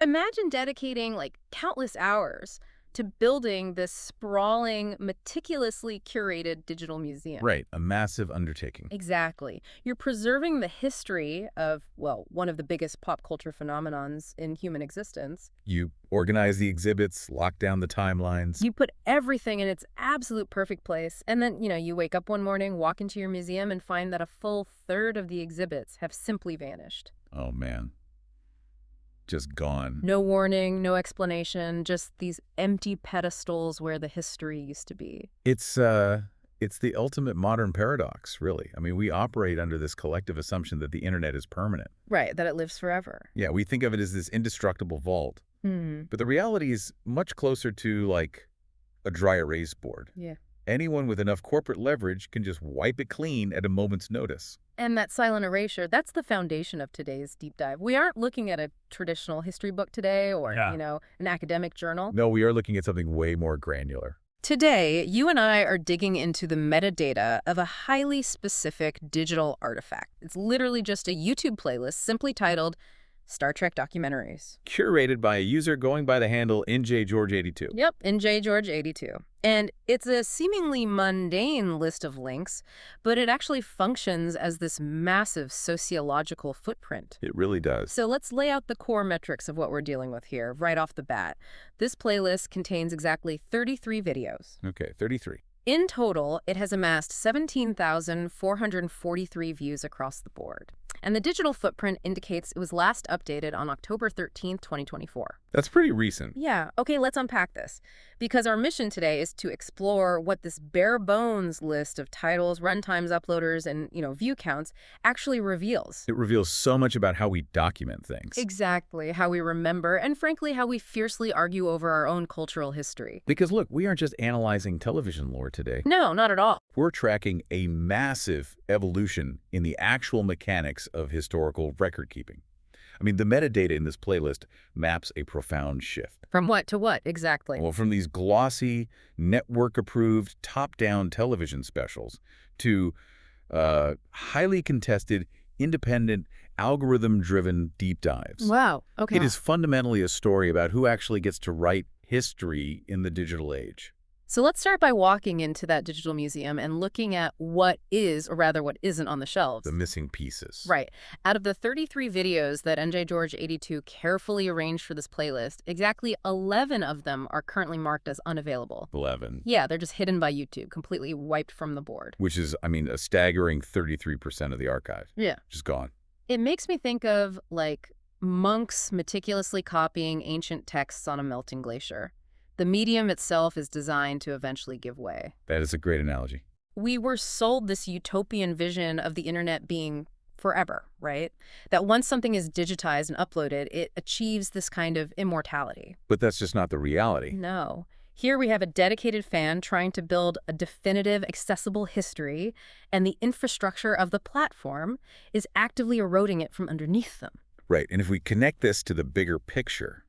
Imagine dedicating like countless hours to building this sprawling, meticulously curated digital museum. Right, a massive undertaking. Exactly. You're preserving the history of, well, one of the biggest pop culture phenomenons in human existence. You organize the exhibits, lock down the timelines. You put everything in its absolute perfect place, and then, you wake up one morning, walk into your museum, and find that a full third of the exhibits have simply vanished. Oh, man. Just gone. No warning, no explanation, just these empty pedestals where the history used to be. It's the ultimate modern paradox, really. I mean, we operate under this collective assumption that the internet is permanent. Right, that it lives forever. Yeah, we think of it as this indestructible vault. Hmm. But the reality is much closer to, like, a dry erase board. Yeah. Anyone with enough corporate leverage can just wipe it clean at a moment's notice. And that silent erasure, that's the foundation of today's deep dive. We aren't looking at a traditional history book today or, Yeah. An academic journal. No, we are looking at something way more granular. Today, you and I are digging into the metadata of a highly specific digital artifact. It's literally just a YouTube playlist simply titled Star Trek Documentaries. Curated by a user going by the handle NJGeorge82. Yep, NJGeorge82. And it's a seemingly mundane list of links, but it actually functions as this massive sociological footprint. It really does. So let's lay out the core metrics of what we're dealing with here right off the bat. This playlist contains exactly 33 videos. Okay, 33. In total, it has amassed 17,443 views across the board. And the digital footprint indicates it was last updated on October 13th, 2024. That's pretty recent. Yeah, okay, let's unpack this. Because our mission today is to explore what this bare bones list of titles, runtimes, uploaders, and, view counts actually reveals. It reveals so much about how we document things. Exactly, how we remember, and frankly, how we fiercely argue over our own cultural history. Because look, we aren't just analyzing television lore today. No, not at all. We're tracking a massive evolution in the actual mechanics of historical record keeping. I mean, the metadata in this playlist maps a profound shift. From what to what, exactly? Well, from these glossy, network-approved, top-down television specials to highly contested, independent, algorithm-driven deep dives. Wow, okay. It is fundamentally a story about who actually gets to write history in the digital age. So let's start by walking into that digital museum and looking at what is, or rather what isn't on the shelves. The missing pieces. Right. Out of the 33 videos that NJGeorge82 carefully arranged for this playlist, exactly 11 of them are currently marked as unavailable. 11. Yeah, they're just hidden by YouTube, completely wiped from the board. Which is, I mean, a staggering 33% of the archive. Yeah. Just gone. It makes me think of, like, monks meticulously copying ancient texts on a melting glacier. The medium itself is designed to eventually give way. That is a great analogy. We were sold this utopian vision of the internet being forever, right? That once something is digitized and uploaded, it achieves this kind of immortality. But that's just not the reality. No. Here we have a dedicated fan trying to build a definitive, accessible history, and the infrastructure of the platform is actively eroding it from underneath them. Right. And if we connect this to the bigger picture,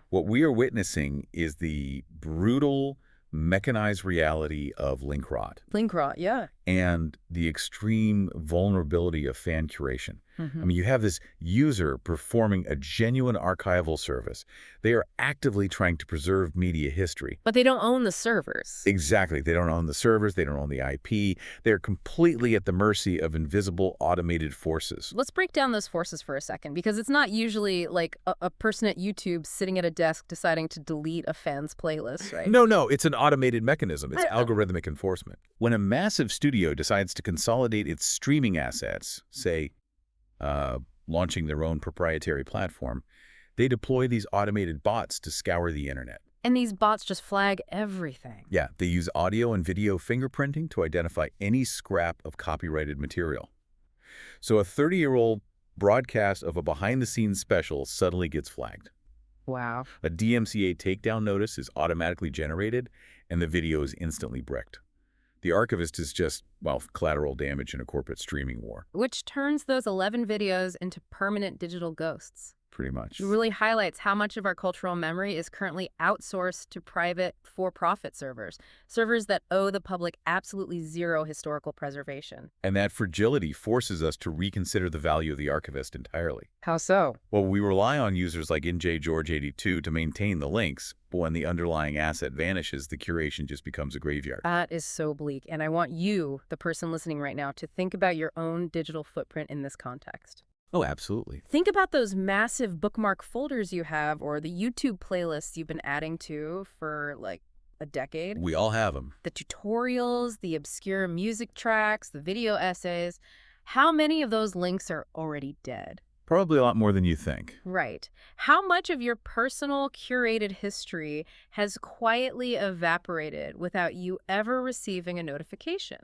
what we are witnessing is the brutal, mechanized reality of link rot. Link rot, yeah. And the extreme vulnerability of fan curation. I mean, you have this user performing a genuine archival service. They are actively trying to preserve media history. But they don't own the servers. Exactly. They don't own the servers. They don't own the IP. They're completely at the mercy of invisible automated forces. Let's break down those forces for a second, because it's not usually like a person at YouTube sitting at a desk deciding to delete a fan's playlist, right? No. It's an automated mechanism. It's algorithmic enforcement. When a massive studio decides to consolidate its streaming assets, say, launching their own proprietary platform, they deploy these automated bots to scour the internet. And these bots just flag everything. Yeah, they use audio and video fingerprinting to identify any scrap of copyrighted material. So a 30-year-old broadcast of a behind-the-scenes special suddenly gets flagged. Wow. A DMCA takedown notice is automatically generated, and the video is instantly bricked. The archivist is just, well, collateral damage in a corporate streaming war. Which turns those 11 videos into permanent digital ghosts. pretty much. It really highlights how much of our cultural memory is currently outsourced to private for-profit servers, servers that owe the public absolutely zero historical preservation. And that fragility forces us to reconsider the value of the archivist entirely. How so? Well, we rely on users like NJGeorge82 to maintain the links, but when the underlying asset vanishes, the curation just becomes a graveyard. That is so bleak, and I want you, the person listening right now, to think about your own digital footprint in this context. Oh, absolutely. Think about those massive bookmark folders you have or the YouTube playlists you've been adding to for like a decade. We all have them. The tutorials, the obscure music tracks, the video essays. How many of those links are already dead? Probably a lot more than you think. Right. How much of your personal curated history has quietly evaporated without you ever receiving a notification?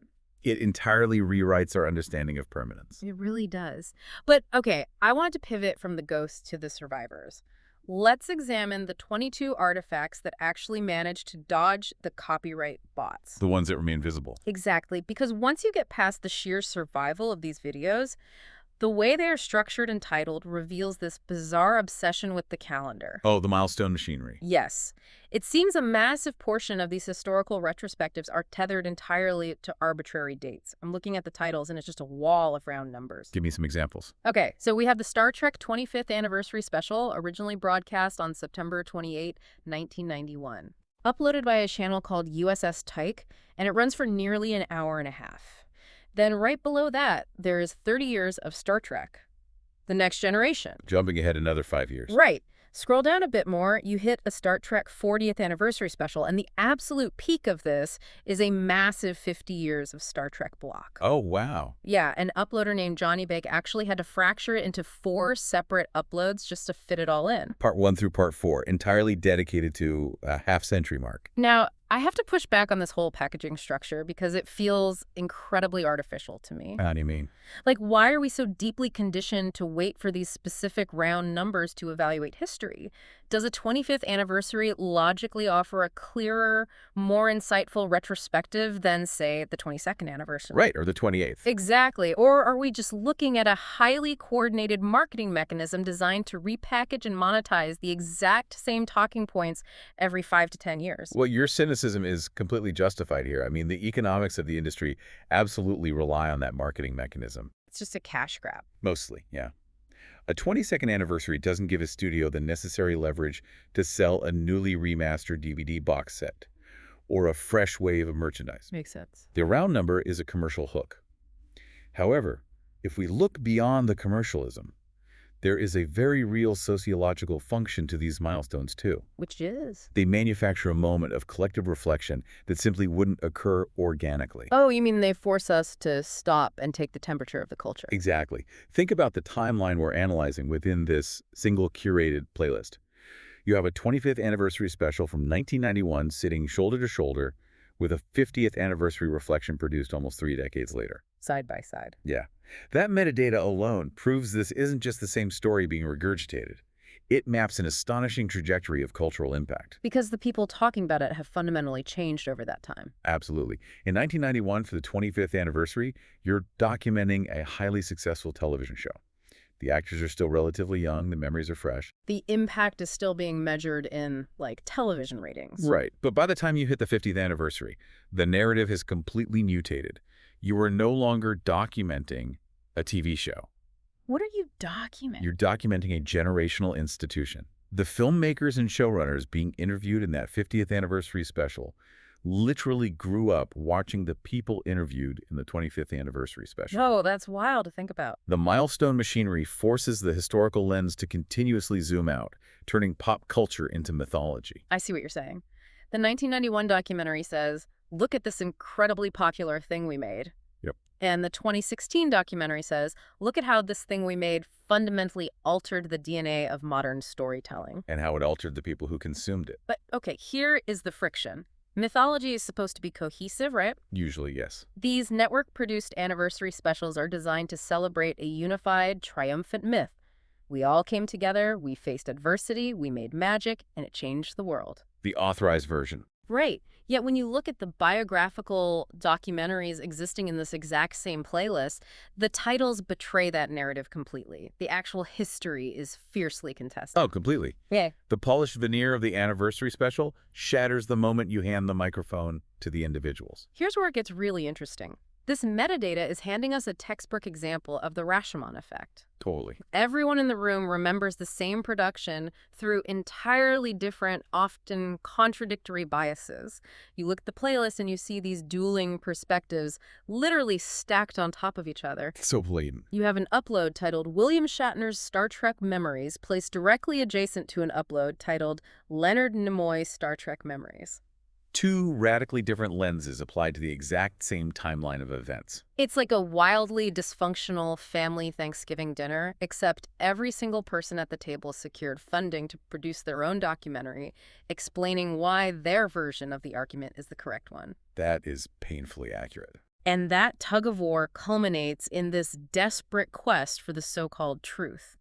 It entirely rewrites our understanding of permanence. It really does. But, okay, I want to pivot from the ghosts to the survivors. Let's examine the 22 artifacts that actually managed to dodge the copyright bots. The ones that remain visible. Exactly, because once you get past the sheer survival of these videos, the way they are structured and titled reveals this bizarre obsession with the calendar. Oh, the milestone machinery. Yes. It seems a massive portion of these historical retrospectives are tethered entirely to arbitrary dates. I'm looking at the titles, and it's just a wall of round numbers. Give me some examples. Okay, so we have the Star Trek 25th Anniversary Special, originally broadcast on September 28, 1991. Uploaded by a channel called USS Tyke, and it runs for nearly an hour and a half. Then right below that, there is 30 years of Star Trek, The Next Generation. Jumping ahead another 5 years. Right. Scroll down a bit more, you hit a Star Trek 40th Anniversary Special, and the absolute peak of this is a massive 50 years of Star Trek block. Oh, wow. Yeah, an uploader named Johnny Bake actually had to fracture it into 4 separate uploads just to fit it all in. Part 1 through Part 4, entirely dedicated to a half-century mark. Now, I have to push back on this whole packaging structure because it feels incredibly artificial to me. How do you mean? Like, why are we so deeply conditioned to wait for these specific round numbers to evaluate history? Does a 25th anniversary logically offer a clearer, more insightful retrospective than, say, the 22nd anniversary? Right, or the 28th. Exactly. Or are we just looking at a highly coordinated marketing mechanism designed to repackage and monetize the exact same talking points every 5 to 10 years? Well, your cynicism is completely justified here. I mean, the economics of the industry absolutely rely on that marketing mechanism. It's just a cash grab. Mostly, yeah. A 22nd anniversary doesn't give a studio the necessary leverage to sell a newly remastered DVD box set or a fresh wave of merchandise. Makes sense. The round number is a commercial hook. However, if we look beyond the commercialism, there is a very real sociological function to these milestones too. Which is? They manufacture a moment of collective reflection that simply wouldn't occur organically. Oh, you mean they force us to stop and take the temperature of the culture? Exactly. Think about the timeline we're analyzing within this single curated playlist. You have a 25th anniversary special from 1991 sitting shoulder to shoulder with a 50th anniversary reflection produced almost 3 decades later. Side by side. Yeah. That metadata alone proves this isn't just the same story being regurgitated. It maps an astonishing trajectory of cultural impact. Because the people talking about it have fundamentally changed over that time. Absolutely. In 1991, for the 25th anniversary, you're documenting a highly successful television show. The actors are still relatively young, the memories are fresh. The impact is still being measured in, like, television ratings. Right. But by the time you hit the 50th anniversary, the narrative has completely mutated. You are no longer documenting a TV show. What are you documenting? You're documenting a generational institution. The filmmakers and showrunners being interviewed in that 50th anniversary special literally grew up watching the people interviewed in the 25th anniversary special. Oh, that's wild to think about. The milestone machinery forces the historical lens to continuously zoom out, turning pop culture into mythology. I see what you're saying. The 1991 documentary says, look at this incredibly popular thing we made. Yep. And the 2016 documentary says, look at how this thing we made fundamentally altered the DNA of modern storytelling. And how it altered the people who consumed it. But, okay, here is the friction. Mythology is supposed to be cohesive, right? Usually, yes. These network-produced anniversary specials are designed to celebrate a unified, triumphant myth. We all came together, we faced adversity, we made magic, and it changed the world. The authorized version. Right. Yet when you look at the biographical documentaries existing in this exact same playlist, the titles betray that narrative completely. The actual history is fiercely Oh, contested. completely. Yeah. The polished veneer of the anniversary special shatters the moment you hand the microphone to the individuals. Here's where it gets really interesting. This metadata is handing us a textbook example of the Rashomon effect. Totally. Everyone in the room remembers the same production through entirely different, often contradictory biases. You look at the playlist and you see these dueling perspectives literally stacked on top of each other. So blatant. You have an upload titled William Shatner's Star Trek Memories placed directly adjacent to an upload titled Leonard Nimoy's Star Trek Memories. Two radically different lenses applied to the exact same timeline of events. It's like a wildly dysfunctional family Thanksgiving dinner, except every single person at the table secured funding to produce their own documentary, explaining why their version of the argument is the correct one. That is painfully accurate. And that tug of war culminates in this desperate quest for the so-called truth.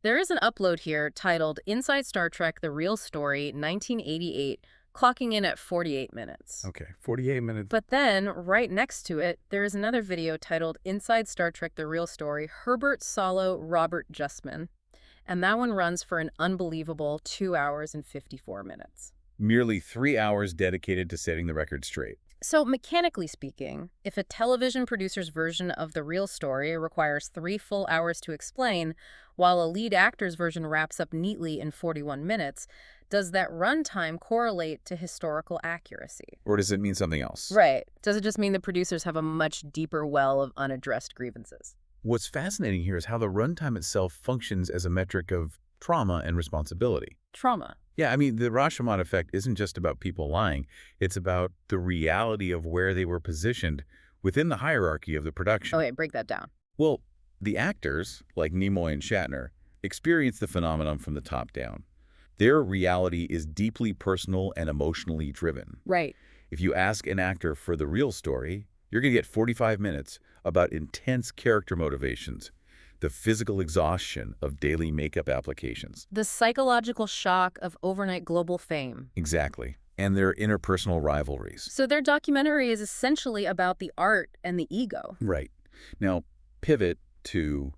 There is an upload here titled Inside Star Trek: The Real Story, 1988, clocking in at 48 minutes. Okay, 48 minutes. But then, right next to it, there is another video titled Inside Star Trek: The Real Story, Herbert Solo, Robert Justman. And that one runs for an unbelievable 2 hours and 54 minutes. Merely 3 hours dedicated to setting the record straight. So, mechanically speaking, if a television producer's version of the real story requires 3 full hours to explain, while a lead actor's version wraps up neatly in 41 minutes, does that runtime correlate to historical accuracy? Or does it mean something else? Right. Does it just mean the producers have a much deeper well of unaddressed grievances? What's fascinating here is how the runtime itself functions as a metric of trauma and responsibility. Trauma. Yeah, I mean, the Rashomon effect isn't just about people lying. It's about the reality of where they were positioned within the hierarchy of the production. Okay, break that down. Well, the actors, like Nimoy and Shatner, experience the phenomenon from the top down. Their reality is deeply personal and emotionally driven. Right. If you ask an actor for the real story, you're going to get 45 minutes about intense character motivations, the physical exhaustion of daily makeup applications. The psychological shock of overnight global fame. Exactly. And their interpersonal rivalries. So their documentary is essentially about the art and the ego. Right. Now, pivot to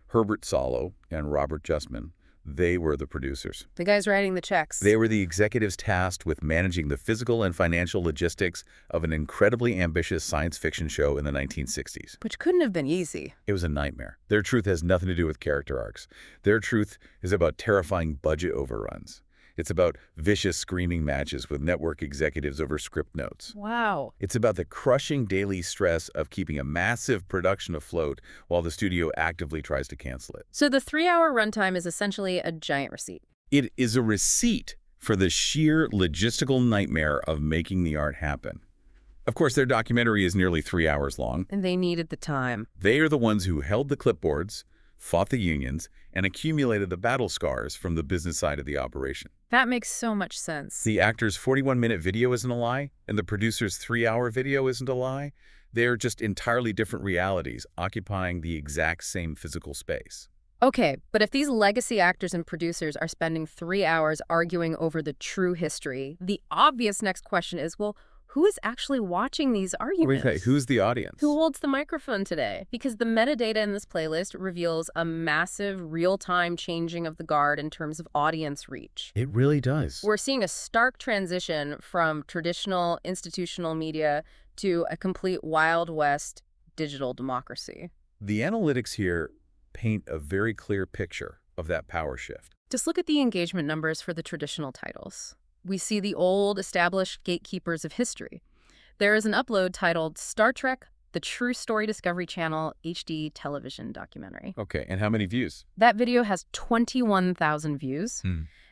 Herbert Solo and Robert Justman. They were the producers. The guys writing the checks. They were the executives tasked with managing the physical and financial logistics of an incredibly ambitious science fiction show in the 1960s. Which couldn't have been easy. It was a nightmare. Their truth has nothing to do with character arcs. Their truth is about terrifying budget overruns. It's about vicious screaming matches with network executives over script notes. Wow. It's about the crushing daily stress of keeping a massive production afloat while the studio actively tries to cancel it. So the 3-hour runtime is essentially a giant receipt. It is a receipt for the sheer logistical nightmare of making the art happen. Of course, their documentary is nearly 3 hours long. And they needed the time. They are the ones who held the clipboards, fought the unions, and accumulated the battle scars from the business side of the operation. That makes so much sense. The actor's 41-minute video isn't a lie, and the producer's 3-hour video isn't a lie. They are just entirely different realities occupying the exact same physical space. Okay, but if these legacy actors and producers are spending 3 hours arguing over the true history, the obvious next question is, well, who is actually watching these arguments? Wait, who's the audience? Who holds the microphone today? Because the metadata in this playlist reveals a massive real-time changing of the guard in terms of audience reach. It really does. We're seeing a stark transition from traditional institutional media to a complete Wild West digital democracy. The analytics here paint a very clear picture of that power shift. Just look at the engagement numbers for the traditional titles. We see the old, established gatekeepers of history. There is an upload titled Star Trek: The True Story Discovery Channel HD Television Documentary. Okay, and how many views? That video has 21,000 views.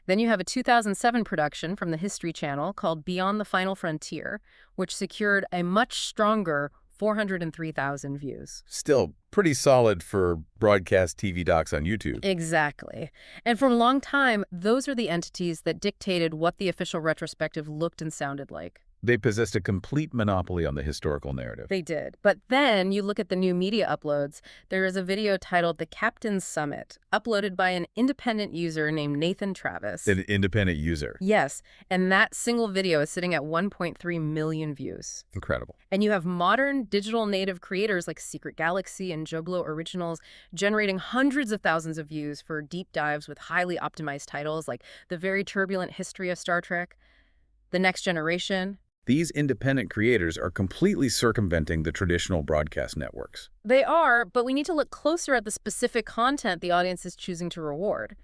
Then you have a 2007 production from the History Channel called Beyond the Final Frontier, which secured a much stronger 403,000 views. Still pretty solid for broadcast TV docs on YouTube. Exactly. And for a long time, those are the entities that dictated what the official retrospective looked and sounded like. They possessed a complete monopoly on the historical narrative. They did. But then you look at the new media uploads. There is a video titled The Captain's Summit, uploaded by an independent user named Nathan Travis. An independent user. Yes, and that single video is sitting at 1.3 million views. Incredible. And you have modern digital native creators like Secret Galaxy and Joblo Originals generating hundreds of thousands of views for deep dives with highly optimized titles like The Very Turbulent History of Star Trek, The Next Generation. These independent creators are completely circumventing the traditional broadcast networks. They are, but we need to look closer at the specific content the audience is choosing to reward.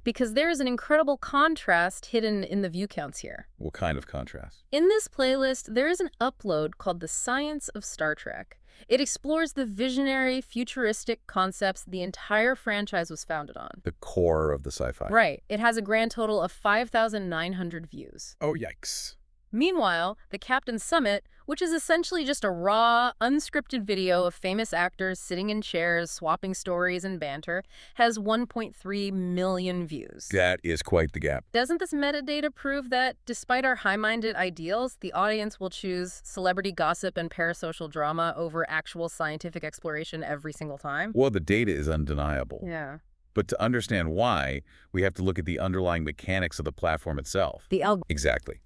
Because there is an incredible contrast hidden in the view counts here. What kind of contrast? In this playlist, there is an upload called The Science of Star Trek. It explores the visionary, futuristic concepts the entire franchise was founded on. The core of the sci-fi. Right. It has a grand total of 5,900 views. Oh, yikes. Meanwhile, The Captain's Summit, which is essentially just a raw, unscripted video of famous actors sitting in chairs, swapping stories and banter, has 1.3 million views. That is quite the gap. Doesn't this metadata prove that, despite our high-minded ideals, the audience will choose celebrity gossip and parasocial drama over actual scientific exploration every single time? Well, the data is undeniable. Yeah. But to understand why, we have to look at the underlying mechanics of the platform itself. The algorithm. Exactly.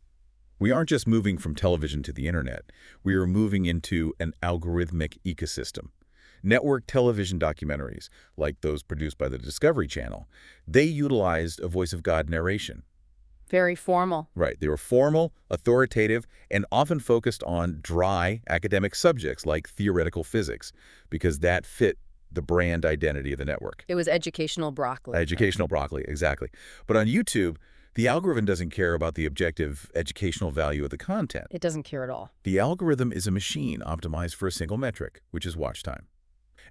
We aren't just moving from television to the internet. We are moving into an algorithmic ecosystem. Network television documentaries, like those produced by the Discovery Channel, they utilized a voice of God narration. Very formal. Right. They were formal, authoritative, and often focused on dry academic subjects like theoretical physics, because that fit the brand identity of the network. It was educational broccoli. Educational broccoli, exactly. But on YouTube, the algorithm doesn't care about the objective educational value of the content. It doesn't care at all. The algorithm is a machine optimized for a single metric, which is watch time.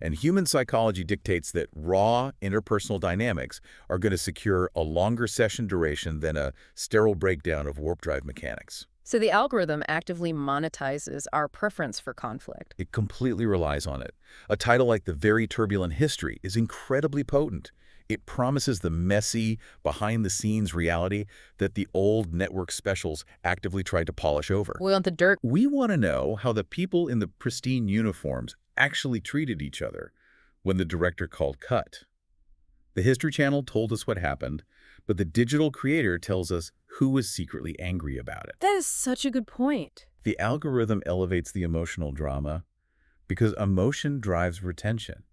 And human psychology dictates that raw interpersonal dynamics are going to secure a longer session duration than a sterile breakdown of warp drive mechanics. So the algorithm actively monetizes our preference for conflict. It completely relies on it. A title like The Very Turbulent History is incredibly potent. It promises the messy, behind-the-scenes reality that the old network specials actively tried to polish over. We want the dirt. We want to know how the people in the pristine uniforms actually treated each other when the director called cut. The History Channel told us what happened, but the digital creator tells us who was secretly angry about it. That is such a good point. The algorithm elevates the emotional drama because emotion drives retention.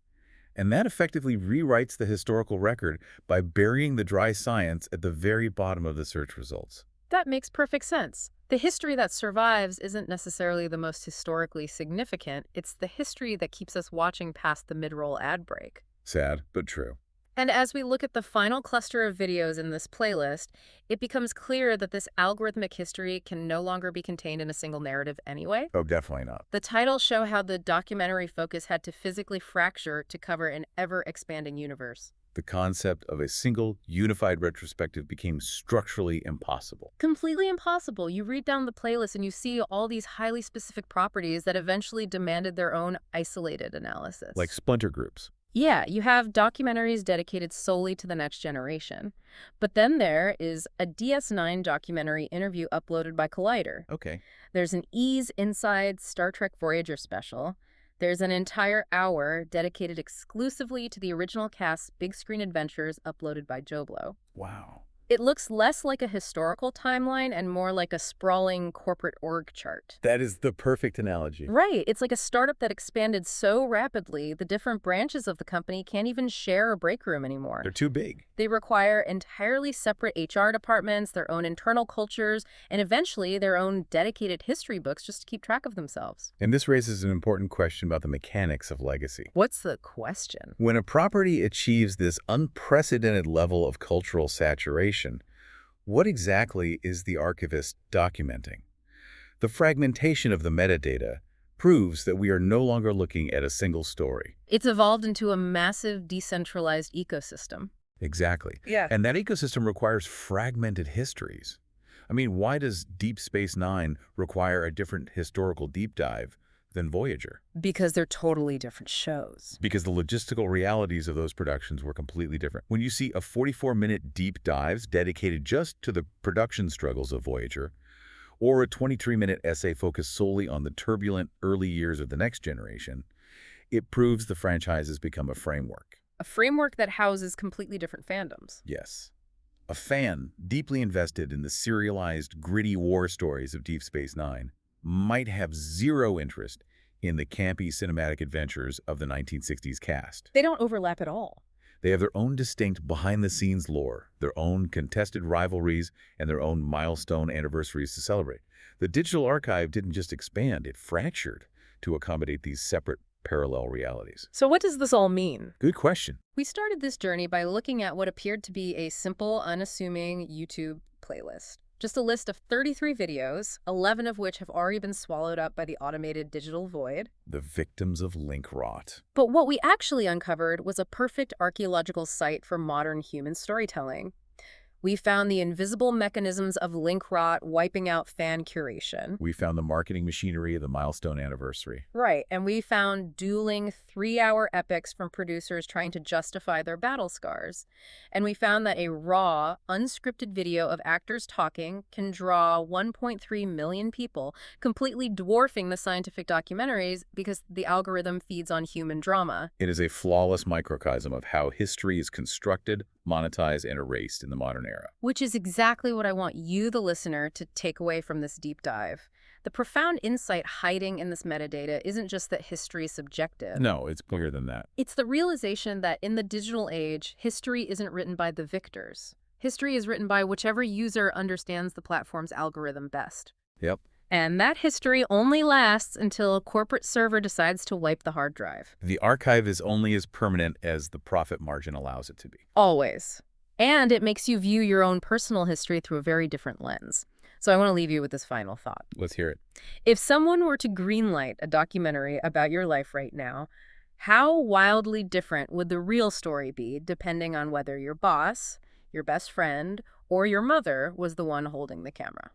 And that effectively rewrites the historical record by burying the dry science at the very bottom of the search results. That makes perfect sense. The history that survives isn't necessarily the most historically significant. It's the history that keeps us watching past the mid-roll ad break. Sad, but true. And as we look at the final cluster of videos in this playlist, it becomes clear that this algorithmic history can no longer be contained in a single narrative anyway. Oh, definitely not. The titles show how the documentary focus had to physically fracture to cover an ever-expanding universe. The concept of a single, unified retrospective became structurally impossible. Completely impossible. You read down the playlist and you see all these highly specific properties that eventually demanded their own isolated analysis. Like splinter groups. Yeah, you have documentaries dedicated solely to the next generation. But then there is a DS9 documentary interview uploaded by Collider. Okay. There's an Ease Inside Star Trek Voyager special. There's an entire hour dedicated exclusively to the original cast's big screen adventures uploaded by Joblo. Wow. It looks less like a historical timeline and more like a sprawling corporate org chart. That is the perfect analogy. Right. It's like a startup that expanded so rapidly, the different branches of the company can't even share a break room anymore. They're too big. They require entirely separate HR departments, their own internal cultures, and eventually their own dedicated history books just to keep track of themselves. And this raises an important question about the mechanics of legacy. What's the question? When a property achieves this unprecedented level of cultural saturation, what exactly is the archivist documenting? The fragmentation of the metadata proves that we are no longer looking at a single story. It's evolved into a massive decentralized ecosystem. Exactly. Yeah. And that ecosystem requires fragmented histories. I mean, why does Deep Space Nine require a different historical deep dive than Voyager? Because they're totally different shows. Because the logistical realities of those productions were completely different. When you see a 44-minute deep dives dedicated just to the production struggles of Voyager, or a 23-minute essay focused solely on the turbulent early years of the next generation, it proves the franchise has become a framework. A framework that houses completely different fandoms. Yes. A fan deeply invested in the serialized, gritty war stories of Deep Space Nine might have zero interest in the campy cinematic adventures of the 1960s cast. They don't overlap at all. They have their own distinct behind-the-scenes lore, their own contested rivalries, and their own milestone anniversaries to celebrate. The digital archive didn't just expand, it fractured to accommodate these separate parallel realities. So what does this all mean? Good question. We started this journey by looking at what appeared to be a simple, unassuming YouTube playlist. Just a list of 33 videos, 11 of which have already been swallowed up by the automated digital void. The victims of link rot. But what we actually uncovered was a perfect archaeological site for modern human storytelling. We found the invisible mechanisms of link rot wiping out fan curation. We found the marketing machinery of the milestone anniversary. Right, and we found dueling 3-hour epics from producers trying to justify their battle scars. And we found that a raw, unscripted video of actors talking can draw 1.3 million people, completely dwarfing the scientific documentaries because the algorithm feeds on human drama. It is a flawless microcosm of how history is constructed, monetized, and erased in the modern era. Which is exactly what I want you, the listener, to take away from this deep dive. The profound insight hiding in this metadata isn't just that history is subjective. No, it's bigger than that. It's the realization that in the digital age, history isn't written by the victors. History is written by whichever user understands the platform's algorithm best. Yep. And that history only lasts until a corporate server decides to wipe the hard drive. The archive is only as permanent as the profit margin allows it to be. Always. And it makes you view your own personal history through a very different lens. So I want to leave you with this final thought. Let's hear it. If someone were to greenlight a documentary about your life right now, how wildly different would the real story be depending on whether your boss, your best friend, or your mother was the one holding the camera?